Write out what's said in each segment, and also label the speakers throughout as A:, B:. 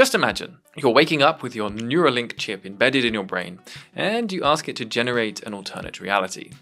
A: Just imagine, you're waking up with your Neuralink chip embedded in your brain, and you ask it to generate an alternate reality.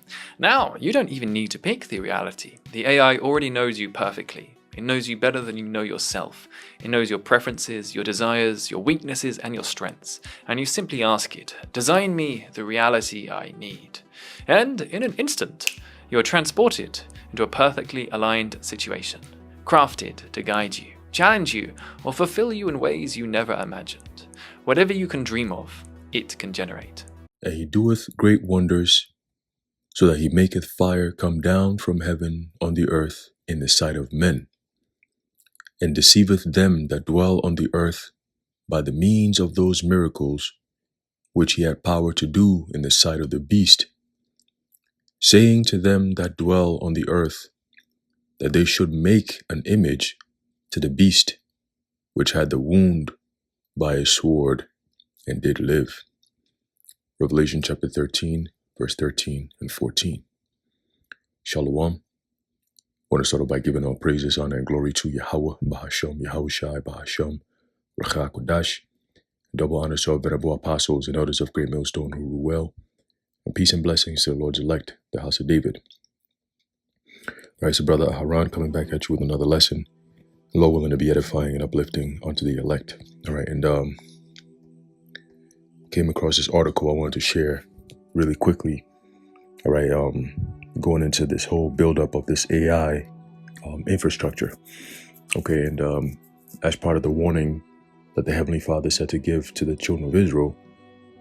A: Now, you don't even need to pick the reality. The AI already knows you perfectly. It knows you better than you know yourself. It knows your preferences, your desires, your weaknesses, and your strengths. And you simply ask it, design me the reality I need. And in an instant, you're transported into a perfectly aligned situation, crafted to guide you, challenge you, or fulfill you in ways you never imagined. Whatever you can dream of, it can generate.
B: And he doeth great wonders, so that he maketh fire come down from heaven on the earth in the sight of men, and deceiveth them that dwell on the earth by the means of those miracles which he had power to do in the sight of the beast, saying to them that dwell on the earth that they should make an image to the beast, which had the wound by a sword and did live. Revelation chapter 13, verse 13 and 14. Shalom. I want to start off by giving all praises, honor, and glory to Yahweh, Bahasham, Yahushai, Bahasham, Racha Kodash. Double honors to our venerable apostles and elders of Great Millstone who rule well. And peace and blessings to the Lord's elect, the house of David. All right, so Brother Haran coming back at you with another lesson. Lord willing to be edifying and uplifting unto the elect. All right, and came across this article I wanted to share really quickly. All right, going into this whole buildup of this AI infrastructure. Okay, and as part of the warning that the Heavenly Father said to give to the children of Israel,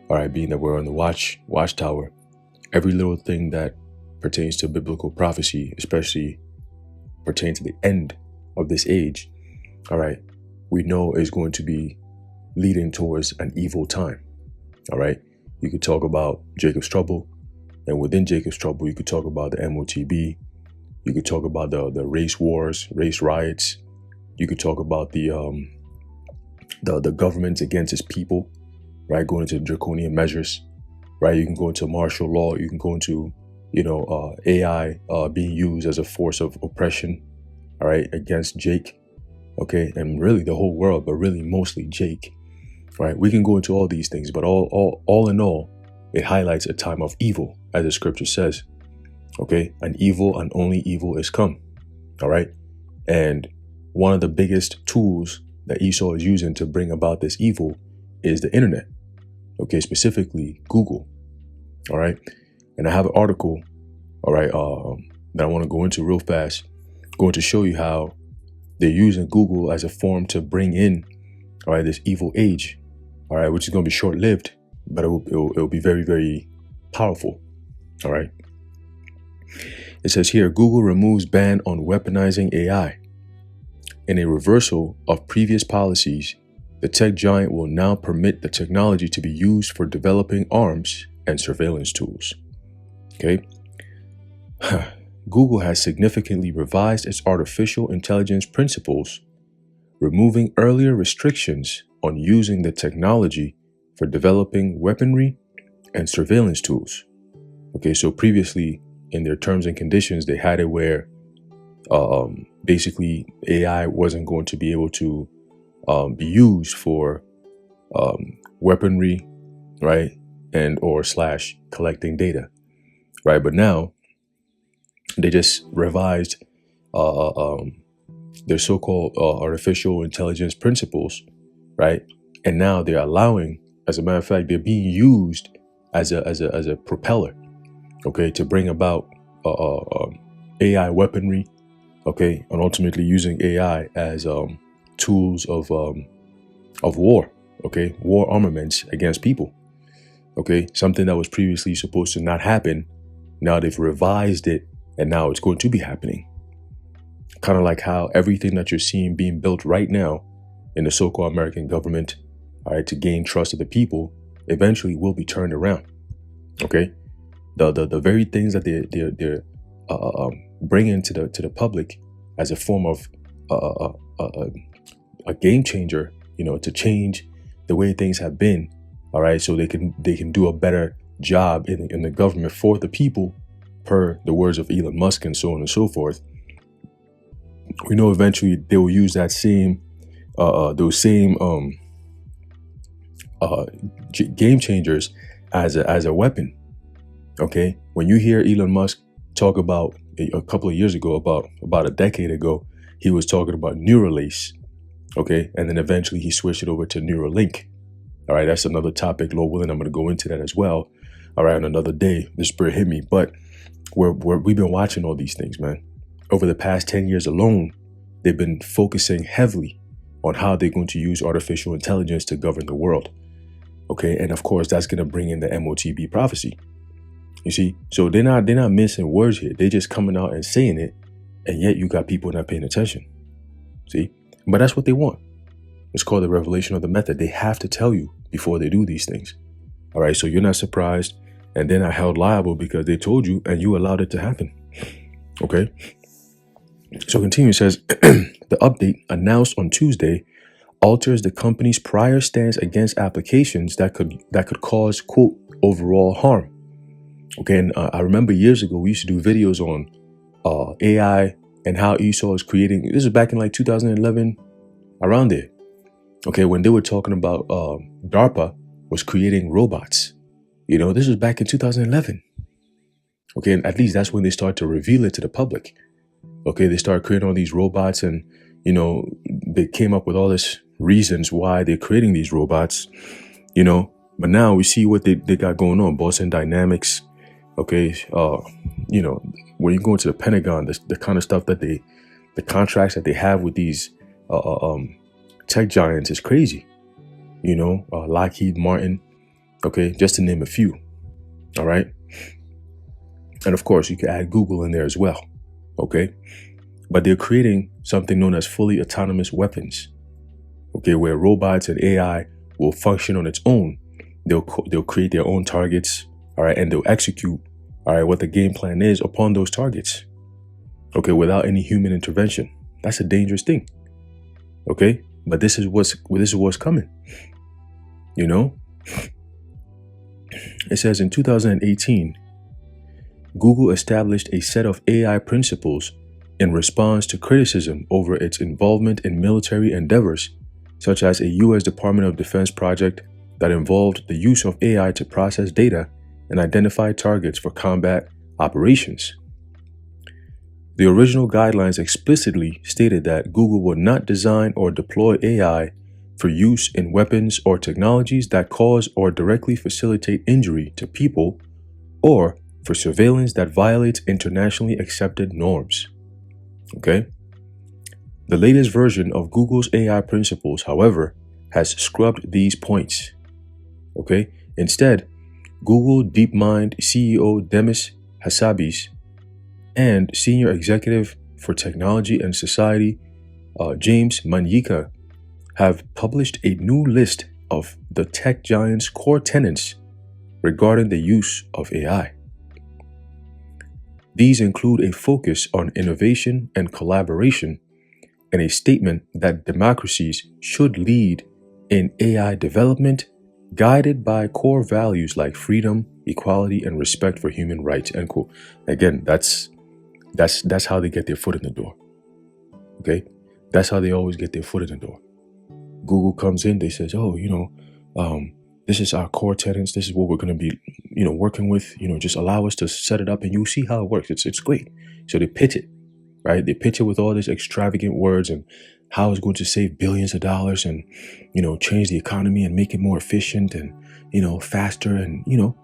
B: all right, being that we're on the watchtower, every little thing that pertains to biblical prophecy, especially pertaining to the end of this age, all right, we know is going to be leading towards an evil time. All right, you could talk about Jacob's trouble, and within Jacob's trouble, you could talk about the MOTB, you could talk about the race wars, race riots, you could talk about the government against its people, right, going into draconian measures, right? You can go into martial law, you can go into, AI being used as a force of oppression, all right, against Jake, okay, and really the whole world, but really mostly Jake, right? We can go into all these things, but all in all, it highlights a time of evil, as the scripture says, okay, and only evil is come, all right? And one of the biggest tools that Esau is using to bring about this evil is the internet, okay, specifically Google, all right? And I have an article, all right, that I want to go into real fast, going to show you how they're using Google as a form to bring in, all right, this evil age, all right, which is going to be short-lived, but it will be very, very powerful, all right. It says here, Google removes ban on weaponizing AI. In a reversal of previous policies, the tech giant will now permit the technology to be used for developing arms and surveillance tools. Okay. Google has significantly revised its artificial intelligence principles, removing earlier restrictions on using the technology for developing weaponry and surveillance tools. Okay, so previously in their terms and conditions, they had it where basically AI wasn't going to be able to be used for weaponry, right, and or / collecting data, right? But now they just revised their so-called artificial intelligence principles, right? And now they're allowing, as a matter of fact, they're being used as a propeller, okay, to bring about AI weaponry, okay, and ultimately using AI as tools of war, okay, war armaments against people, okay, something that was previously supposed to not happen. Now they've revised it, and now it's going to be happening. Kind of like how everything that you're seeing being built right now in the so-called American government, all right, to gain trust of the people, eventually will be turned around. Okay, the very things that they're bringing to the public as a form of a game changer, to change the way things have been. All right, so they can do a better job in the government for the people, per the words of Elon Musk and so on and so forth. We know eventually they will use that same those same game changers as a weapon. Okay, when you hear Elon Musk talk about a couple of years ago, about a decade ago, he was talking about Neuralace. Okay, and then eventually he switched it over to Neuralink. All right, that's another topic, Lord willing. I'm going to go into that as well. All right, on another day, the spirit hit me. But we've been watching all these things, man. Over the past 10 years alone, they've been focusing heavily on how they're going to use artificial intelligence to govern the world. Okay, and of course, that's going to bring in the MOTB prophecy. You see, so they're not missing words here. They're just coming out and saying it, and yet you got people not paying attention. See, but that's what they want. It's called the revelation of the method. They have to tell you before they do these things. All right, so you're not surprised, and they're not held liable because they told you and you allowed it to happen. Okay. So continue, it says, the update announced on Tuesday alters the company's prior stance against applications that could cause, quote, overall harm. Okay, and I remember years ago we used to do videos on AI and how Esau is creating. This is back in like 2011, around there. Okay, when they were talking about DARPA was creating robots. You know, this was back in 2011. Okay, and at least that's when they started to reveal it to the public. Okay, they started creating all these robots, and you know, they came up with all these reasons why they're creating these robots. You know, but now we see what they got going on. Boston Dynamics. Okay, you know, when you go into the Pentagon, the kind of stuff that the contracts that they have with these tech giants is crazy. You know, Lockheed Martin. Okay, just to name a few. All right, and of course you can add Google in there as well. Okay, but they're creating something known as fully autonomous weapons. Okay, where robots and AI will function on its own. They'll create their own targets. All right, and they'll execute, all right, what the game plan is upon those targets. Okay, without any human intervention. That's a dangerous thing. Okay, but this is what's coming. You know, it says in 2018, Google established a set of AI principles in response to criticism over its involvement in military endeavors, such as a U.S. Department of Defense project that involved the use of AI to process data and identify targets for combat operations. The original guidelines explicitly stated that Google would not design or deploy AI for use in weapons or technologies that cause or directly facilitate injury to people, or for surveillance that violates internationally accepted norms. Okay? The latest version of Google's AI principles, however, has scrubbed these points. Okay? Instead, Google DeepMind CEO Demis Hassabis and Senior Executive for Technology and Society James Manyika have published a new list of the tech giant's core tenets regarding the use of AI. These include a focus on innovation and collaboration, and a statement that democracies should lead in AI development, guided by core values like freedom, equality, and respect for human rights. End quote. Again, that's how they get their foot in the door. Okay, that's how they always get their foot in the door. Google comes in, they says, oh, you know, this is our core tenets. This is what we're going to be, you know, working with. You know, just allow us to set it up, and you'll see how it works. It's great. So they pitch it, right? They pitch it with all these extravagant words and how it's going to save billions of dollars and, you know, change the economy and make it more efficient and, you know, faster. And, you know,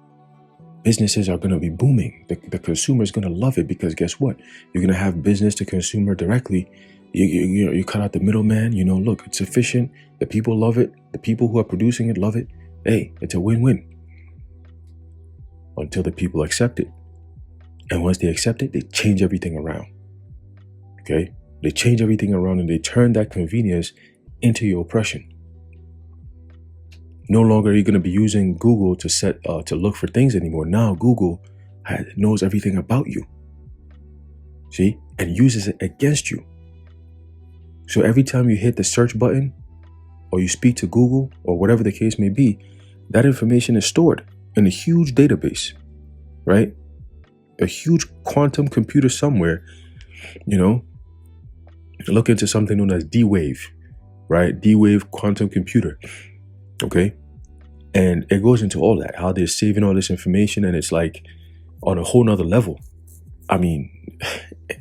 B: businesses are going to be booming. The consumer is going to love it because guess what? You're going to have business to consumer directly. You cut out the middleman. You know, look, it's efficient. The people love it. The people who are producing it love it. Hey, it's a win-win. Until the people accept it. And once they accept it, they change everything around. Okay? They change everything around and they turn that convenience into your oppression. No longer are you going to be using Google to look for things anymore. Now Google knows everything about you. See? And uses it against you. So every time you hit the search button or you speak to Google or whatever the case may be, that information is stored in a huge database, right? A huge quantum computer somewhere, you know. Look into something known as D-Wave, right? D-Wave quantum computer, okay? And it goes into all that, how they're saving all this information, and it's like on a whole nother level. I mean,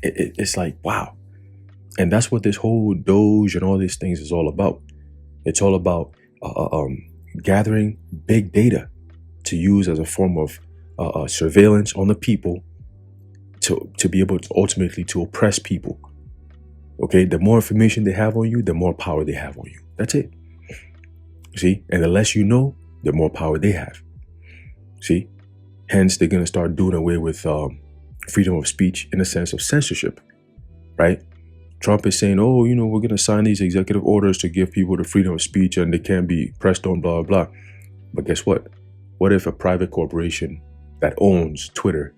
B: it's like, wow. And that's what this whole Doge and all these things is all about. It's all about gathering big data to use as a form of surveillance on the people to be able to ultimately to oppress people. Okay, the more information they have on you, the more power they have on you. That's it. See, and the less you know, the more power they have. See, hence they're gonna start doing away with freedom of speech in a sense of censorship, right? Trump is saying, oh, you know, we're gonna sign these executive orders to give people the freedom of speech and they can't be pressed on, blah, blah, blah. But guess what? What if a private corporation that owns Twitter,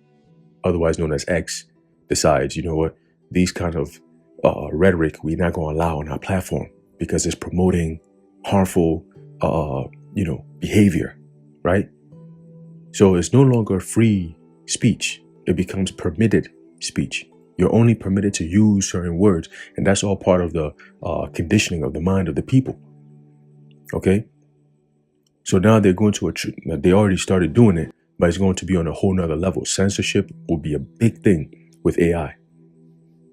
B: otherwise known as X, decides, you know what, these kind of rhetoric we're not going to allow on our platform because it's promoting harmful, behavior, right? So it's no longer free speech. It becomes permitted speech. You're only permitted to use certain words, and that's all part of the conditioning of the mind of the people. Okay? So now they're going to they already started doing it, but it's going to be on a whole nother level. Censorship will be a big thing with AI.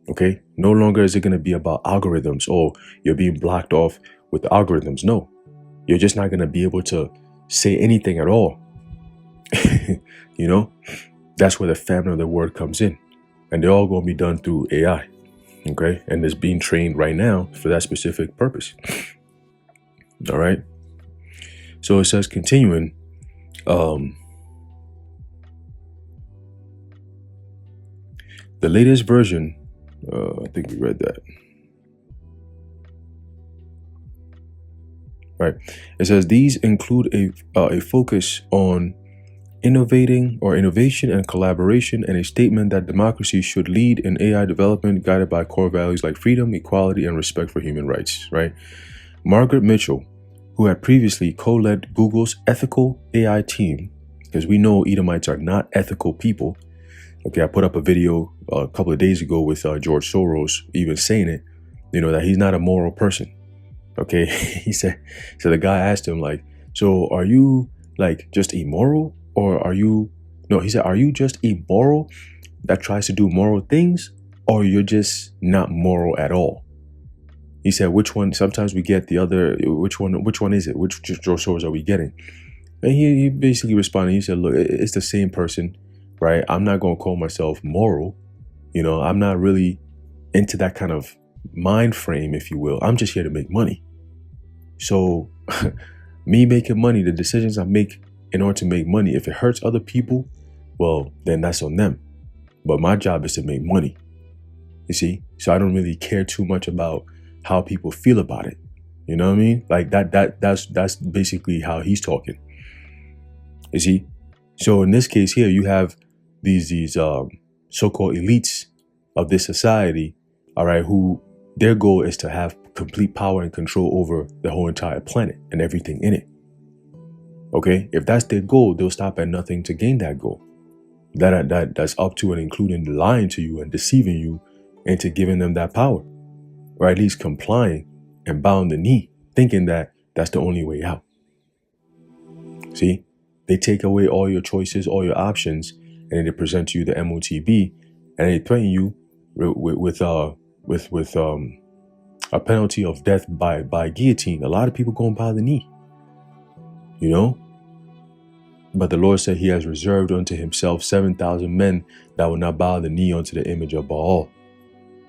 B: Okay? No longer is it going to be about algorithms. Oh, you're being blocked off with the algorithms. No. You're just not going to be able to say anything at all. You know? That's where the famine of the word comes in. And they're all going to be done through AI. Okay? And it's being trained right now for that specific purpose. All right? So it says, continuing, the latest version, I think we read that. Right. It says these include a focus on innovation and collaboration, and a statement that democracy should lead in AI development guided by core values like freedom, equality, and respect for human rights. Right. Margaret Mitchell, who had previously co-led Google's ethical AI team, because we know Edomites are not ethical people. Okay, I put up a video a couple of days ago with George Soros even saying it, that he's not a moral person. Okay, so the guy asked him like, so are you like just immoral, or are you, no, he said, are you just immoral that tries to do moral things, or you're just not moral at all? He said, which one? Sometimes we get the other, which one is it? Which George Soros are we getting? And he basically responded, he said, look, it's the same person, right? I'm not going to call myself moral. I'm not really into that kind of mind frame, if you will. I'm just here to make money. So me making money, the decisions I make in order to make money, if it hurts other people, well, then that's on them. But my job is to make money. You see? So I don't really care too much about how people feel about it. You know what I mean? Like that's basically how he's talking. You see? So in this case here, you have these so-called elites of this society, all right, who their goal is to have complete power and control over the whole entire planet and everything in it. Okay? If that's their goal, they'll stop at nothing to gain that goal. That's up to and including lying to you and deceiving you into giving them that power. Or at least complying and bowing the knee, thinking that that's the only way out. See? They take away all your choices, all your options, and then they present to you the MOTB, and they threaten you with a penalty of death by guillotine. A lot of people go and bow the knee, But the Lord said he has reserved unto himself 7,000 men that will not bow the knee unto the image of Baal.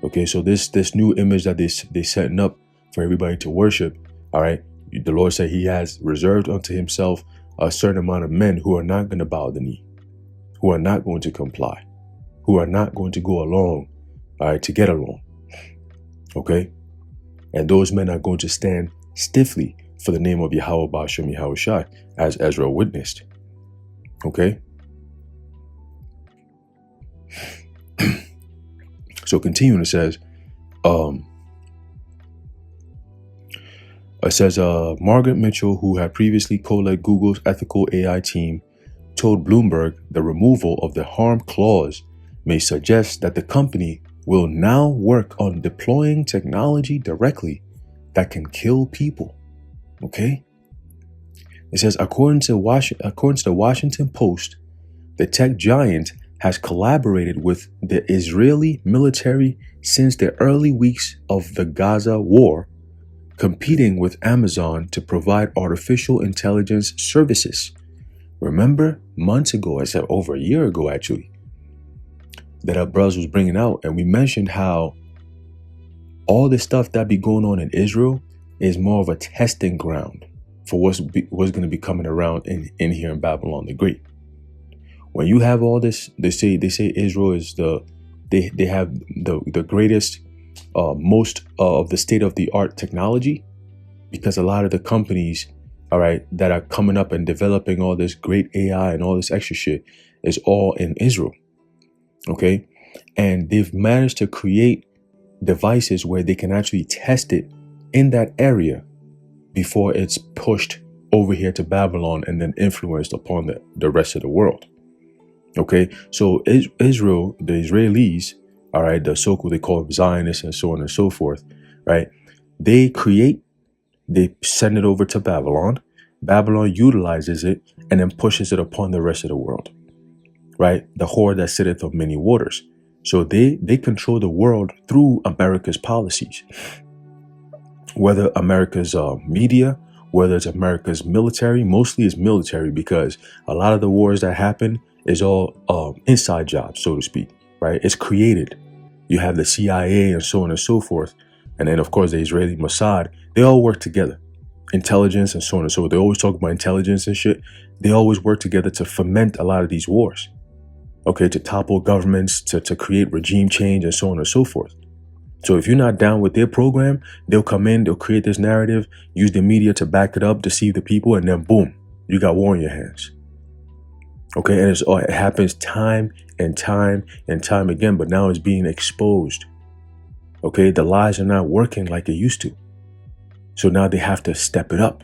B: Okay, so this new image that they setting up for everybody to worship, all right, the Lord said he has reserved unto himself a certain amount of men who are not going to bow the knee, who are not going to comply, who are not going to go along, all right, to get along. Okay? And those men are going to stand stiffly for the name of Yahweh Ba'ashem Yahweh Shai, as Ezra witnessed. Okay? So continuing, it says, Margaret Mitchell, who had previously co-led Google's ethical AI team, told Bloomberg the removal of the harm clause may suggest that the company will now work on deploying technology directly that can kill people. Okay? It says, according to the Washington Post, the tech giant has collaborated with the Israeli military since the early weeks of the Gaza war, competing with Amazon to provide artificial intelligence services. Remember months ago, I said over a year ago actually, that our brothers was bringing out, and we mentioned how all the stuff that be going on in Israel is more of a testing ground for what's going to be coming around in here in Babylon the Great. When you have all this, they say Israel is they have the greatest, most of the state of the art technology, because a lot of the companies, all right, that are coming up and developing all this great AI and all this extra shit is all in Israel. Okay. And they've managed to create devices where they can actually test it in that area before it's pushed over here to Babylon and then influenced upon the rest of the world. Okay. So Israel, the Israelis, all right, the so-called, they call them Zionists and so on and so forth, right? They send it over to Babylon. Babylon utilizes it and then pushes it upon the rest of the world, right? The whore that sitteth on many waters. So they control the world through America's policies, whether America's media, whether it's America's military. Mostly it's military, because a lot of the wars that happen is all inside jobs, so to speak, right? It's created. You have the CIA and so on and so forth. And then, of course, the Israeli Mossad, they all work together. Intelligence and so on and so forth. They always talk about intelligence and shit. They always work together to foment a lot of these wars. Okay, to topple governments, to create regime change and so on and so forth. So if you're not down with their program, they'll come in, they'll create this narrative, use the media to back it up, deceive the people, and then boom, you got war in your hands. Okay, and it happens time and time and time again, but now it's being exposed. Okay, the lies are not working like it used to. So now they have to step it up,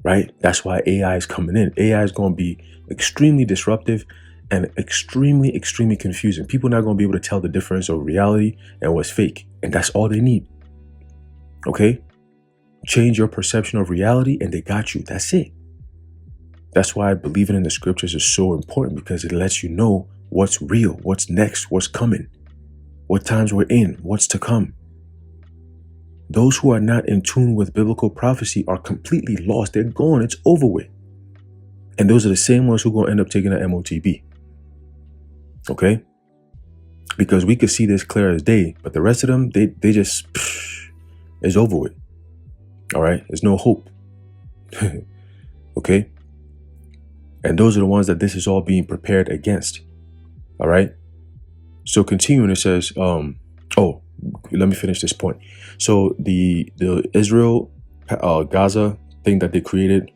B: right? That's why AI is coming in. AI is going to be extremely disruptive and extremely, extremely confusing. People are not going to be able to tell the difference of reality and what's fake. And that's all they need. Okay? Change your perception of reality and they got you. That's it. That's why believing in the scriptures is so important, because it lets you know what's real, what's next, what's coming, what times we're in, what's to come. Those who are not in tune with biblical prophecy are completely lost. They're gone. It's over with. And those are the same ones who are going to end up taking an MOTB. Okay? Because we could see this clear as day, but the rest of them, they just, it's over with. All right? There's no hope. Okay? And those are the ones that this is all being prepared against. All right? So continuing, it says, let me finish this point. So the Israel Gaza thing that they created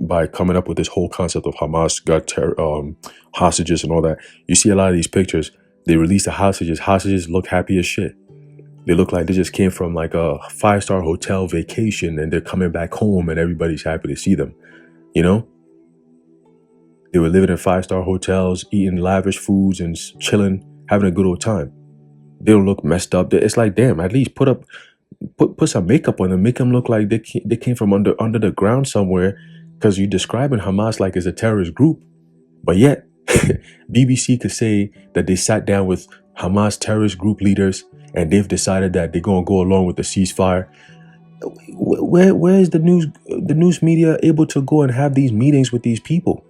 B: by coming up with this whole concept of Hamas got hostages and all that. You see a lot of these pictures. They release the hostages. Hostages look happy as shit. They look like they just came from like a 5-star hotel vacation and they're coming back home and everybody's happy to see them. You know? They were living in 5-star hotels, eating lavish foods and chilling, having a good old time. They don't look messed up. It's like, damn, at least put some makeup on them, make them look like they came from under the ground somewhere, because you're describing Hamas like it's a terrorist group. But yet, BBC could say that they sat down with Hamas terrorist group leaders and they've decided that they're going to go along with the ceasefire. Where is the news media able to go and have these meetings with these people?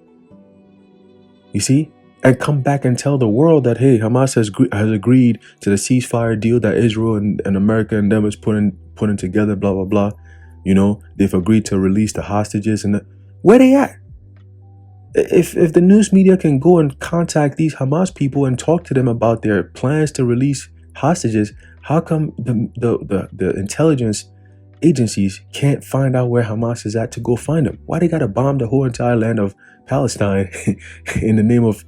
B: You see? And come back and tell the world that, hey, Hamas has agreed to the ceasefire deal that Israel and America and them is putting together, blah, blah, blah. You know, they've agreed to release the hostages. And where they at? If the news media can go and contact these Hamas people and talk to them about their plans to release hostages, how come the intelligence agencies can't find out where Hamas is at to go find them? Why they got to bomb the whole entire land of Palestine in the name of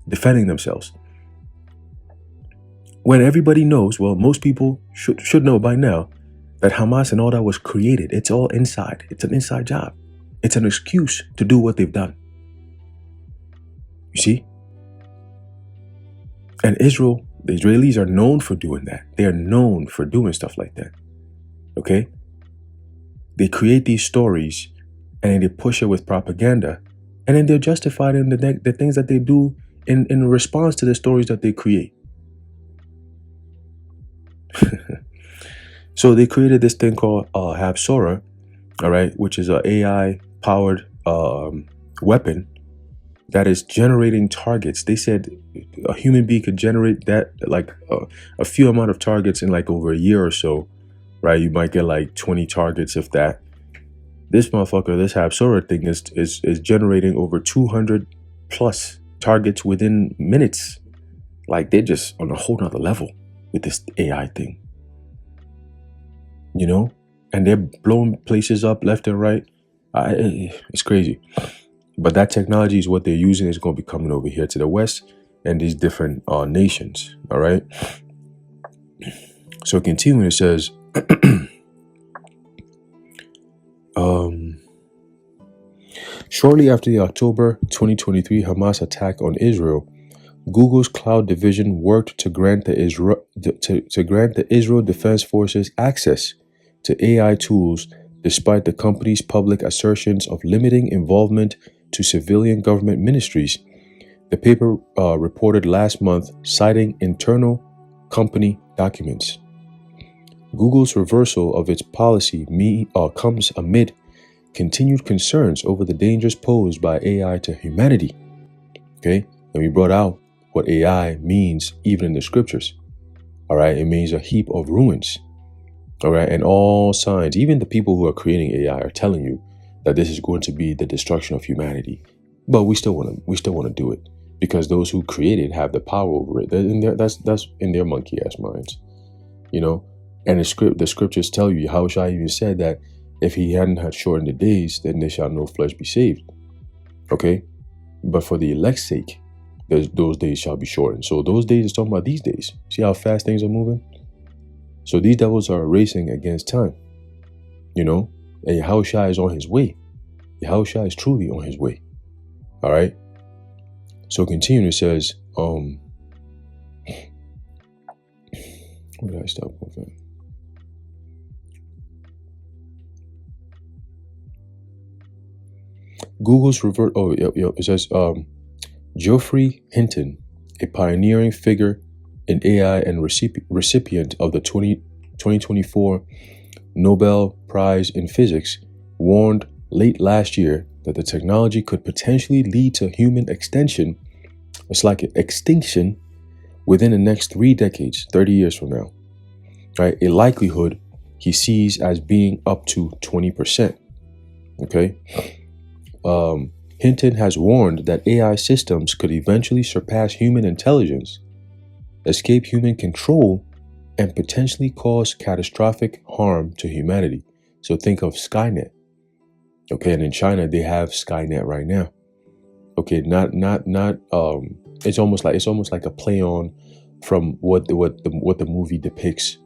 B: defending themselves? When everybody knows, well, most people should know by now, that Hamas and all that was created. It's all inside. It's an inside job. It's an excuse to do what they've done. You see? And Israel, the Israelis are known for doing that. They are known for doing stuff like that. Okay? They create these stories and then they push it with propaganda, and then they're justified in the things that they do in response to the stories that they create. So they created this thing called Hapsora, all right, which is an AI powered weapon that is generating targets. They said a human being could generate that, like a few amount of targets in like over a year or so, right? You might get like 20 targets if that. This motherfucker, this Hapsora thing is generating over 200 plus targets within minutes. Like they're just on a whole nother level with this AI thing, you know? And they're blowing places up left and right. It's crazy. But that technology is what they're using. It's going to be coming over here to the West and these different nations. All right. So continuing, it says, shortly after the October 2023 Hamas attack on Israel, Google's cloud division worked to grant the Israel Defense Forces access to AI tools, despite the company's public assertions of limiting involvement to civilian government ministries. The paper reported last month, citing internal company documents. Google's reversal of its policy comes amid continued concerns over the dangers posed by AI to humanity. Okay, and we brought out what AI means even in the scriptures. All right, it means a heap of ruins. All right, and all signs, even the people who are creating AI are telling you that this is going to be the destruction of humanity. But we still want to do it because those who create it have the power over it. That's in their monkey ass minds, you know. And the scriptures tell you, how Shai even said that if he hadn't had shortened the days, then there shall no flesh be saved. Okay, but for the elect's sake, those days shall be shortened. So those days is talking about these days. See how fast things are moving? So these devils are racing against time, you know, and Yahushua is on his way. Yahushua is truly on his way. All right. So continuing, it says, where did I stop with that? Google's revert. Oh, yep. It says, Geoffrey Hinton, a pioneering figure in AI and recipient of the 2024 Nobel Prize in Physics, warned late last year that the technology could potentially lead to human extinction within the next 3 decades, 30 years from now. Right? A likelihood he sees as being up to 20%. Okay? Hinton has warned that AI systems could eventually surpass human intelligence, escape human control, and potentially cause catastrophic harm to humanity. So think of Skynet. Okay, and in China they have Skynet right now. Okay, not it's almost like a play on from what the movie depicts.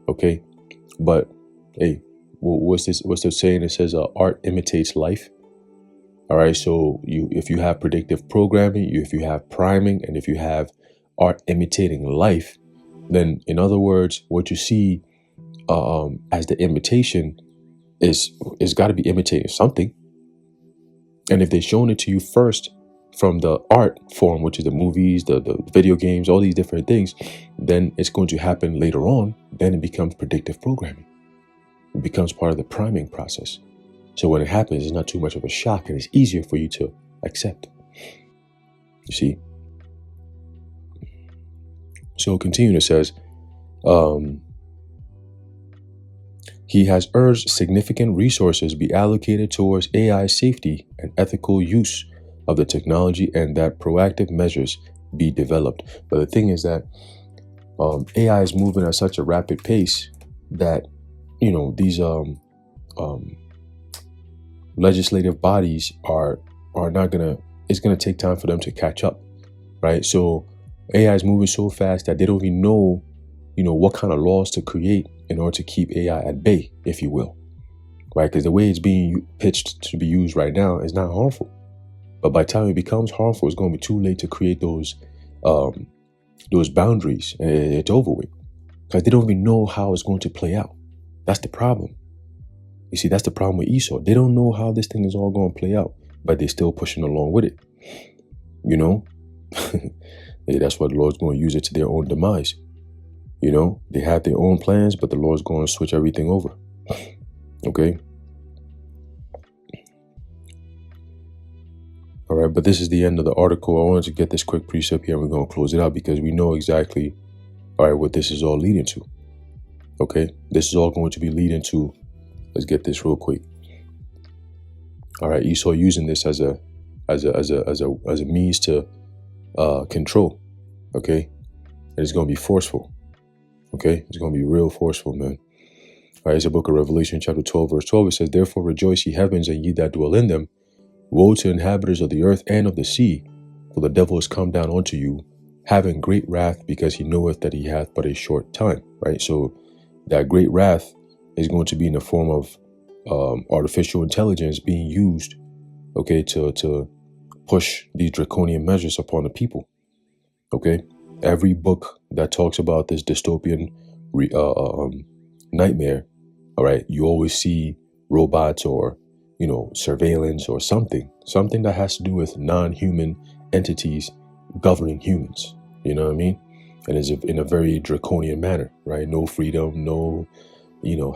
B: Okay, but hey, what's the saying? It says art imitates life. All right, so if you have predictive programming, if you have priming, and if you have art imitating life, then in other words, what you see as the imitation is got to be imitating something. And if they've shown it to you first from the art form, which is the movies, the video games, all these different things, then it's going to happen later on. Then it becomes predictive programming. It becomes part of the priming process. So when it happens, it's not too much of a shock, and it's easier for you to accept. You see? So continuing, it says, he has urged significant resources be allocated towards AI safety and ethical use of the technology, and that proactive measures be developed. But the thing is that AI is moving at such a rapid pace that, you know, these legislative bodies are not it's gonna take time for them to catch up, right? So AI is moving so fast that they don't even know, you know, what kind of laws to create in order to keep AI at bay, if you will, right? Because the way it's being pitched to be used right now is not harmful, but by the time it becomes harmful, it's going to be too late to create those boundaries, and it's over with, because they don't even know how it's going to play out. That's the problem. You see, that's the problem with Esau. They don't know how this thing is all going to play out, but they're still pushing along with it. You know, hey, that's why the Lord's going to use it to their own demise. You know, they have their own plans, but the Lord's going to switch everything over. Okay. All right, but this is the end of the article. I wanted to get this quick precept here, and we're going to close it out because we know exactly, all right, what this is all leading to. Okay, this is all going to be leading to. Let's get this real quick. All right, Esau using this as a means to control. Okay, and it's going to be forceful. Okay, it's going to be real forceful, man. All right, it's a book of Revelation, chapter 12, verse 12. It says, "Therefore rejoice, ye heavens, and ye that dwell in them. Woe to inhabitants of the earth and of the sea, for the devil is come down unto you, having great wrath, because he knoweth that he hath but a short time." Right? So that great wrath is going to be in the form of artificial intelligence being used, okay, to push these draconian measures upon the people. Okay? Every book that talks about this dystopian nightmare, all right, you always see robots or surveillance or something that has to do with non-human entities governing humans. You know what I mean? And it's in a very draconian manner, right? No freedom, no,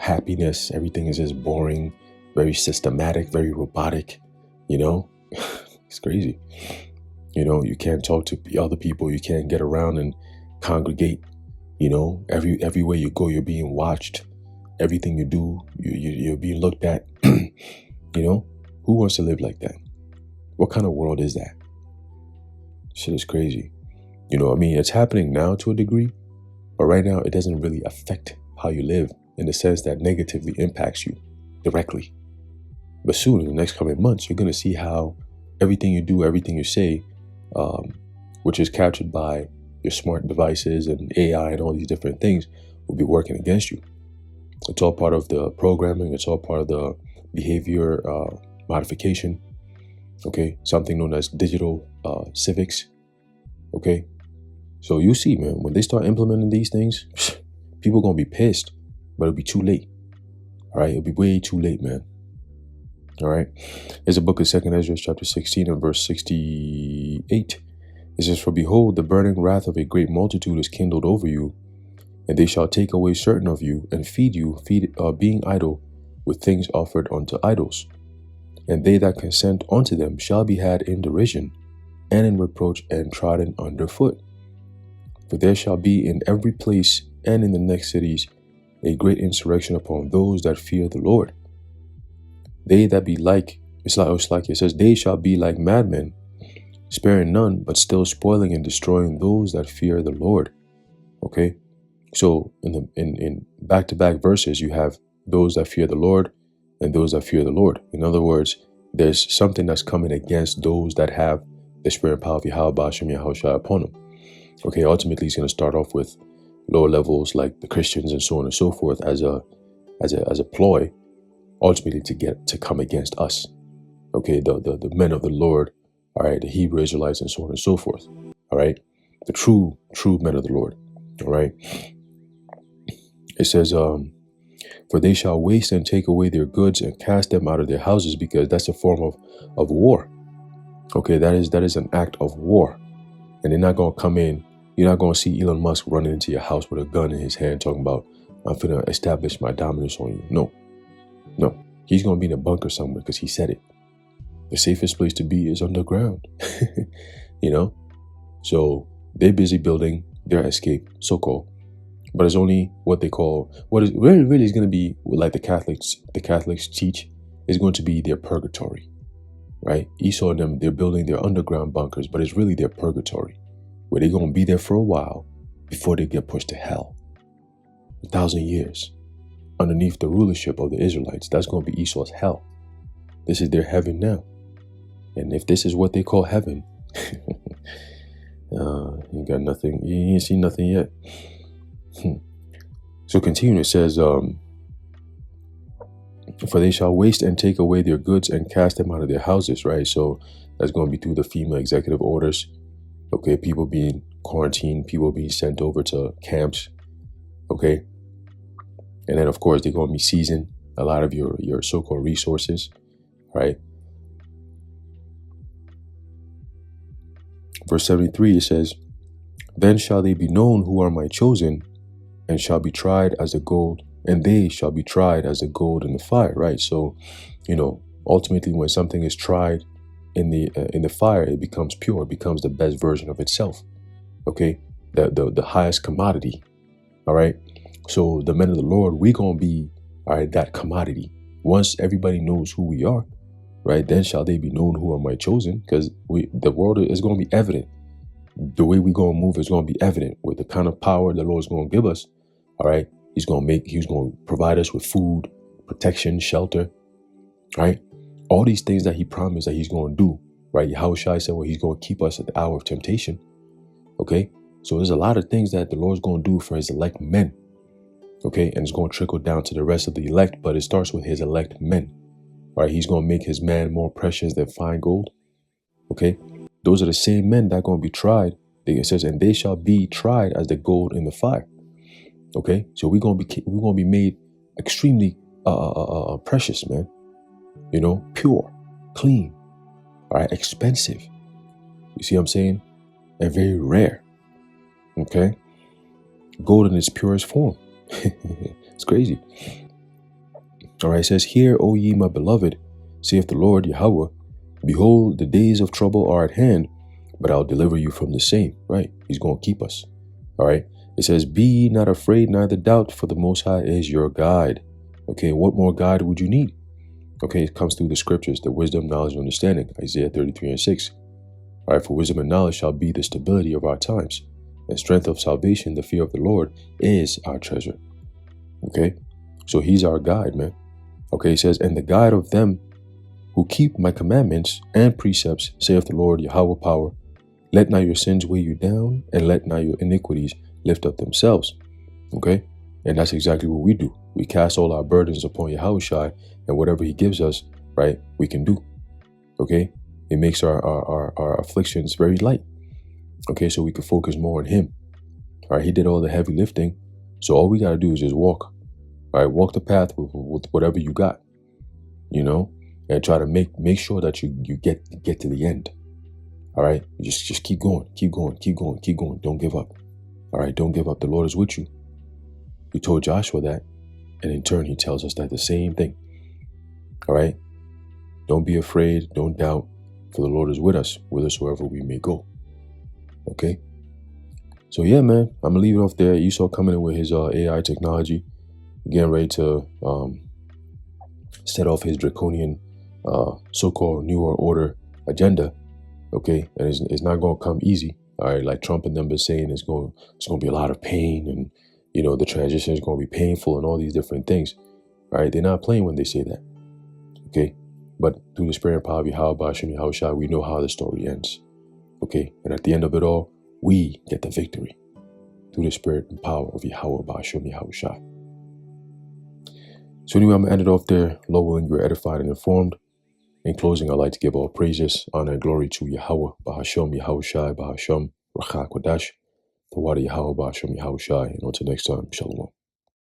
B: happiness. Everything is just boring, very systematic, very robotic. It's crazy. You can't talk to other people. You can't get around and congregate. Everywhere you go, you're being watched. Everything you do, you're being looked at. Who wants to live like that? What kind of world is that? Shit is crazy. It's happening now to a degree, but right now it doesn't really affect how you live in the sense that negatively impacts you directly. But soon, in the next coming months, you're going to see how everything you do, everything you say, which is captured by your smart devices and AI and all these different things, will be working against you. It's all part of the programming. It's all part of the behavior modification. Okay, something known as digital civics. Okay, so you see, man, when they start implementing these things, people are gonna be pissed, but it'll be too late. All right, it'll be way too late, man. All right, there's a book of 2 Ezra, chapter 16 and verse 68. It says, "For behold, the burning wrath of a great multitude is kindled over you, and they shall take away certain of you and feed you, being idle, with things offered unto idols. And they that consent unto them shall be had in derision, and in reproach, and trodden under foot. For there shall be in every place and in the next cities a great insurrection upon those that fear the Lord. They that be like," it says, "they shall be like madmen, sparing none, but still spoiling and destroying those that fear the Lord." Okay, so in back-to-back verses, you have those that fear the Lord and those that fear the Lord. In other words, there's something that's coming against those that have the spirit and power of Yahweh Ba'ashem Yahushua upon them. Okay, ultimately, it's going to start off with lower levels like the Christians and so on and so forth as a ploy, ultimately to come against us. Okay, the men of the Lord, all right, the Hebrew Israelites and so on and so forth. All right, the true men of the Lord. All right, it says, "For they shall waste and take away their goods and cast them out of their houses," because that's a form of war. Okay, that is an act of war. And they're not going to come in. You're not going to see Elon Musk running into your house with a gun in his hand talking about, "I'm finna establish my dominance on you." No. He's going to be in a bunker somewhere because he said it. The safest place to be is underground. So they're busy building their escape, so-called. But it's only what they call, what is really is going to be like the Catholics teach, is going to be their purgatory, right? Esau and them, they're building their underground bunkers, but it's really their purgatory, where they're going to be there for a while before they get pushed to hell. 1,000 years underneath the rulership of the Israelites. That's going to be Esau's hell. This is their heaven now. And if this is what they call heaven, you got nothing, you ain't seen nothing yet. So continuing, it says, "For they shall waste and take away their goods and cast them out of their houses," right? So that's going to be through the FEMA executive orders. Okay, people being quarantined, people being sent over to camps. Okay, and then of course they're going to be seizing a lot of your so-called resources, right? Verse 73, it says, then shall they be known who are my chosen, and shall be tried as the gold, and they shall be tried as the gold in the fire, right? So, ultimately, when something is tried in the fire, it becomes pure, it becomes the best version of itself. Okay, the highest commodity. All right. So the men of the Lord, we gonna be, all right, that commodity. Once everybody knows who we are, right, then shall they be known who are my chosen, because the world is gonna be evident. The way we gonna move is gonna be evident with the kind of power the Lord's gonna give us. All right, He's gonna provide us with food, protection, shelter, right? All these things that He promised that He's gonna do, right? Yahushua said, well, He's gonna keep us at the hour of temptation. Okay, so there's a lot of things that the Lord's gonna do for His elect men. Okay, and it's gonna trickle down to the rest of the elect, but it starts with His elect men. Right? He's gonna make His man more precious than fine gold. Okay, those are the same men that are gonna be tried. It says, and they shall be tried as the gold in the fire. Okay, so we're gonna be made extremely precious, man. Pure, clean, all right, expensive. You see what I'm saying? And very rare. Okay, gold in its purest form. It's crazy. All right, it says, hear, O ye my beloved, saith the Lord Yahweh, behold, the days of trouble are at hand, but I'll deliver you from the same. Right? He's going to keep us. All right. It says, be ye not afraid, neither doubt, for the Most High is your guide. Okay, what more guide would you need? Okay, it comes through the scriptures, the wisdom, knowledge, and understanding. Isaiah 33:6. All right, for wisdom and knowledge shall be the stability of our times, and strength of salvation, the fear of the Lord, is our treasure. Okay, so He's our guide, man. Okay, He says, and the guide of them who keep my commandments and precepts, saith the Lord Yahweh power, let not your sins weigh you down, and let not your iniquities lift up themselves. Okay, and that's exactly what we do. We cast all our burdens upon Yahushua, and whatever He gives us, right, we can do. Okay, it makes our afflictions very light. Okay, so we can focus more on Him. All right, He did all the heavy lifting, so all we got to do is just walk. All right, walk the path with whatever you got, and try to make sure that you get to the end. All right, just keep going. Don't give up. All right, don't give up. The Lord is with you. He told Joshua that, and in turn, He tells us that the same thing. All right, don't be afraid. Don't doubt, for the Lord is with us, whithersoever we may go. Okay, so yeah, man, I'm gonna leave it off there. Esau coming in with his AI technology, getting ready to set off his draconian so-called New World Order agenda. Okay, and it's not gonna come easy. All right, like Trump and them been saying, it's gonna be a lot of pain, and the transition is gonna be painful, and all these different things. All right, they're not playing when they say that. Okay, but through the spirit and power of Yahweh Ba'ashem Yahushua, we know how the story ends. Okay, and at the end of it all, we get the victory through the spirit and power of Yahweh Ba'ashem Yahushua. So anyway, I'm gonna end it off there. Lord willing, you are edified and informed. In closing, I'd like to give all praises, honor, and glory to Yahweh Ba'ashem Yahushua Ba'ashem Rachak Wadash, the water Yahweh Ba'ashem Yahushua, and until next time, Shalom.